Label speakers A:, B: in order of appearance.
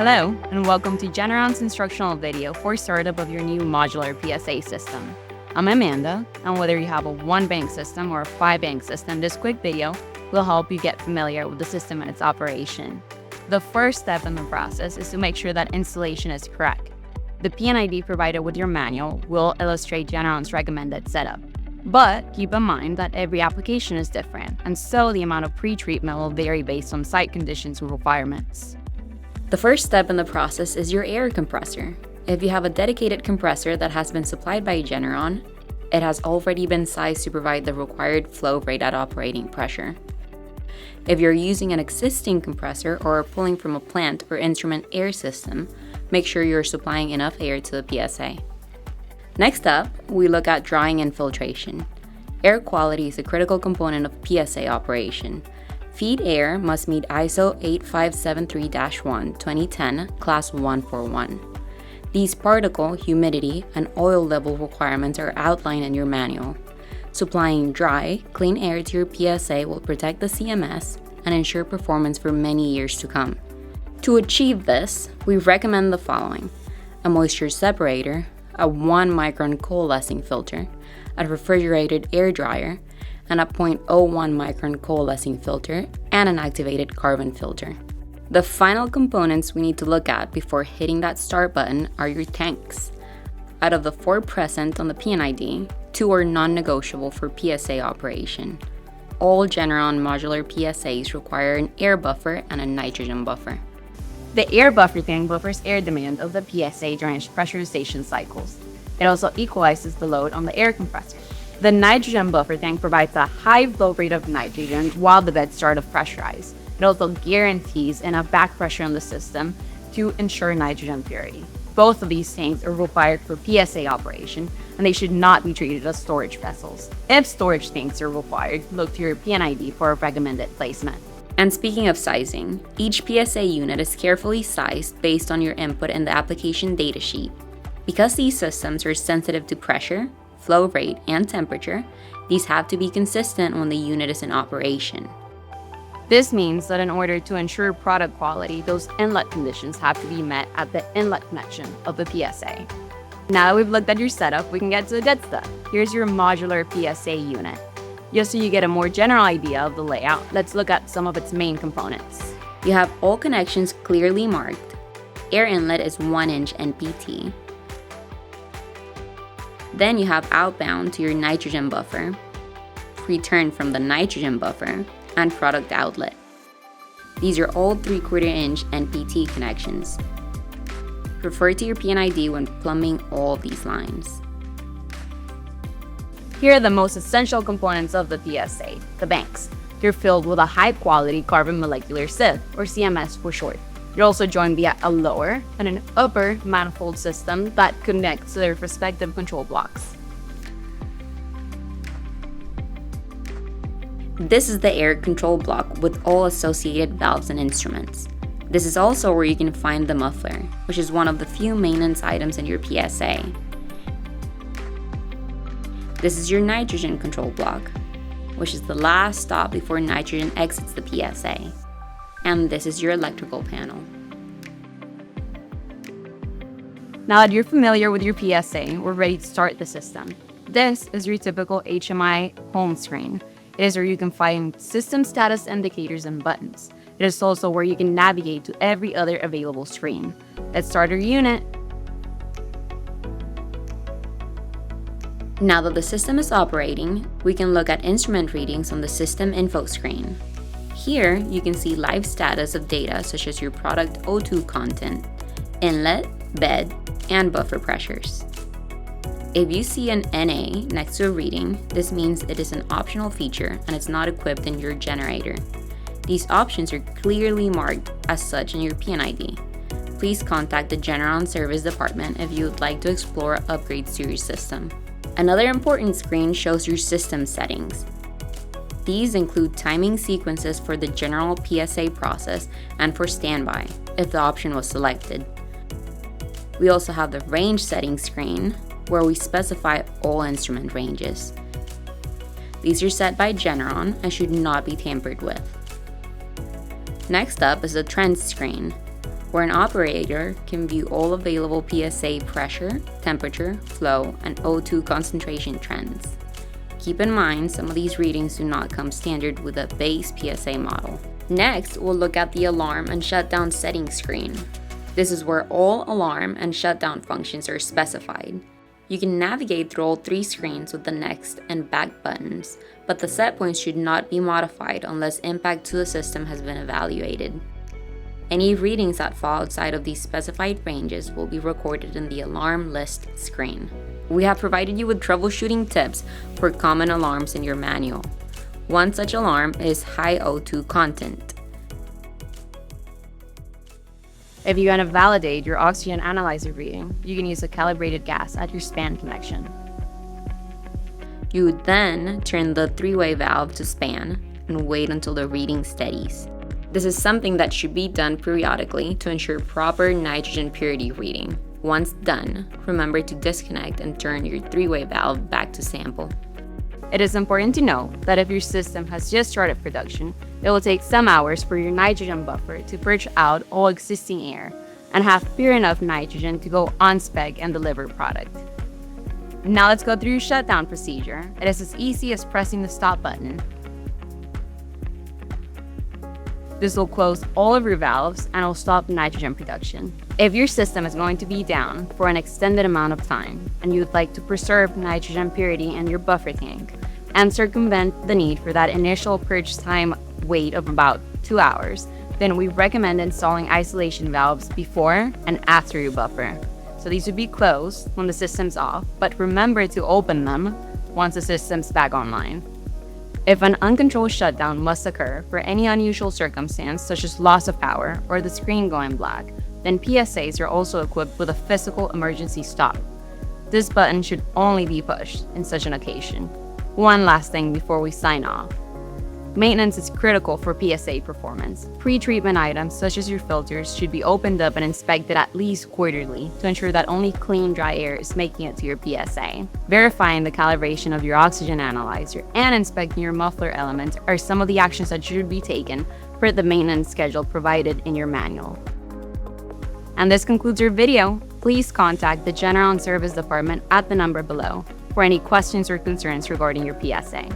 A: Hello, and welcome to Generon's instructional video for startup of your new modular PSA system. I'm Amanda, and whether you have a 1-bank system or a 5-bank system, this quick video will help you get familiar with the system and its operation. The first step in the process is to make sure that installation is correct. The PNID provided with your manual will illustrate Generon's recommended setup. But keep in mind that every application is different, and so the amount of pre-treatment will vary based on site conditions and requirements. The first step in the process is your air compressor. If you have a dedicated compressor that has been supplied by Generon, it has already been sized to provide the required flow rate at operating pressure. If you're using an existing compressor or are pulling from a plant or instrument air system, make sure you're supplying enough air to the PSA. Next up, we look at drying and filtration. Air quality is a critical component of PSA operation. Feed air must meet ISO 8573-1 2010 Class 141. These particle, humidity, and oil level requirements are outlined in your manual. Supplying dry, clean air to your PSA will protect the CMS and ensure performance for many years to come. To achieve this, we recommend the following: a moisture separator, a 1-micron coalescing filter, a refrigerated air dryer, and a 0.01 micron coalescing filter, and an activated carbon filter. The final components we need to look at before hitting that start button are your tanks. Out of the 4 present on the PNID, 2 are non-negotiable for PSA operation. All Generon modular PSAs require an air buffer and a nitrogen buffer. The air buffer tank buffers air demand of the PSA during pressurization cycles. It also equalizes the load on the air compressor. The nitrogen buffer tank provides a high flow rate of nitrogen while the beds start to pressurize. It also guarantees enough back pressure on the system to ensure nitrogen purity. Both of these tanks are required for PSA operation, and they should not be treated as storage vessels. If storage tanks are required, look to your PNID for a recommended placement. And speaking of sizing, each PSA unit is carefully sized based on your input in the application datasheet. Because these systems are sensitive to pressure, flow rate, and temperature, these have to be consistent when the unit is in operation. This means that in order to ensure product quality, those inlet conditions have to be met at the inlet connection of the PSA. Now that we've looked at your setup, we can get to the good stuff. Here's your modular PSA unit. Just so you get a more general idea of the layout, let's look at some of its main components. You have all connections clearly marked. Air inlet is 1-inch NPT. Then you have outbound to your nitrogen buffer, return from the nitrogen buffer, and product outlet. These are all 3/4-inch NPT connections. Refer to your PNID when plumbing all these lines. Here are the most essential components of the PSA, the banks. They're filled with a high-quality carbon molecular sieve, or CMS for short. They're also joined via a lower and an upper manifold system that connects to their respective control blocks. This is the air control block with all associated valves and instruments. This is also where you can find the muffler, which is one of the few maintenance items in your PSA. This is your nitrogen control block, which is the last stop before nitrogen exits the PSA. And this is your electrical panel. Now that you're familiar with your PSA, we're ready to start the system. This is your typical HMI home screen. It is where you can find system status indicators and buttons. It is also where you can navigate to every other available screen. Let's start our unit. Now that the system is operating, we can look at instrument readings on the system info screen. Here, you can see live status of data such as your product O2 content, inlet, bed, and buffer pressures. If you see an NA next to a reading, this means it is an optional feature and it's not equipped in your generator. These options are clearly marked as such in your PNID. Please contact the Generon Service Department if you would like to explore upgrades to your system. Another important screen shows your system settings. These include timing sequences for the general PSA process and for standby, if the option was selected. We also have the range settings screen, where we specify all instrument ranges. These are set by Generon and should not be tampered with. Next up is the trends screen. where an operator can view all available PSA pressure, temperature, flow, and O2 concentration trends. Keep in mind, some of these readings do not come standard with a base PSA model. Next, we'll look at the alarm and shutdown settings screen. This is where all alarm and shutdown functions are specified. You can navigate through all three screens with the next and back buttons, but the set points should not be modified unless impact to the system has been evaluated. Any readings that fall outside of these specified ranges will be recorded in the alarm list screen. We have provided you with troubleshooting tips for common alarms in your manual. One such alarm is high O2 content. If you want to validate your oxygen analyzer reading, you can use a calibrated gas at your span connection. You would then turn the three-way valve to span and wait until the reading steadies. This is something that should be done periodically to ensure proper nitrogen purity reading. Once done, remember to disconnect and turn your three-way valve back to sample. It is important to know that if your system has just started production, it will take some hours for your nitrogen buffer to purge out all existing air and have pure enough nitrogen to go on spec and deliver product. Now let's go through your shutdown procedure. It is as easy as pressing the stop button. This will close all of your valves and will stop nitrogen production. If your system is going to be down for an extended amount of time and you would like to preserve nitrogen purity in your buffer tank and circumvent the need for that initial purge time wait of about 2 hours, then we recommend installing isolation valves before and after your buffer. So these would be closed when the system's off, but remember to open them once the system's back online. If an uncontrolled shutdown must occur for any unusual circumstance, such as loss of power or the screen going black, then PSAs are also equipped with a physical emergency stop. This button should only be pushed in such an occasion. One last thing before we sign off. Maintenance is critical for PSA performance. Pre-treatment items such as your filters should be opened up and inspected at least quarterly to ensure that only clean, dry air is making it to your PSA. Verifying the calibration of your oxygen analyzer and inspecting your muffler elements are some of the actions that should be taken per the maintenance schedule provided in your manual. And this concludes your video. Please contact the Generon Service Department at the number below for any questions or concerns regarding your PSA.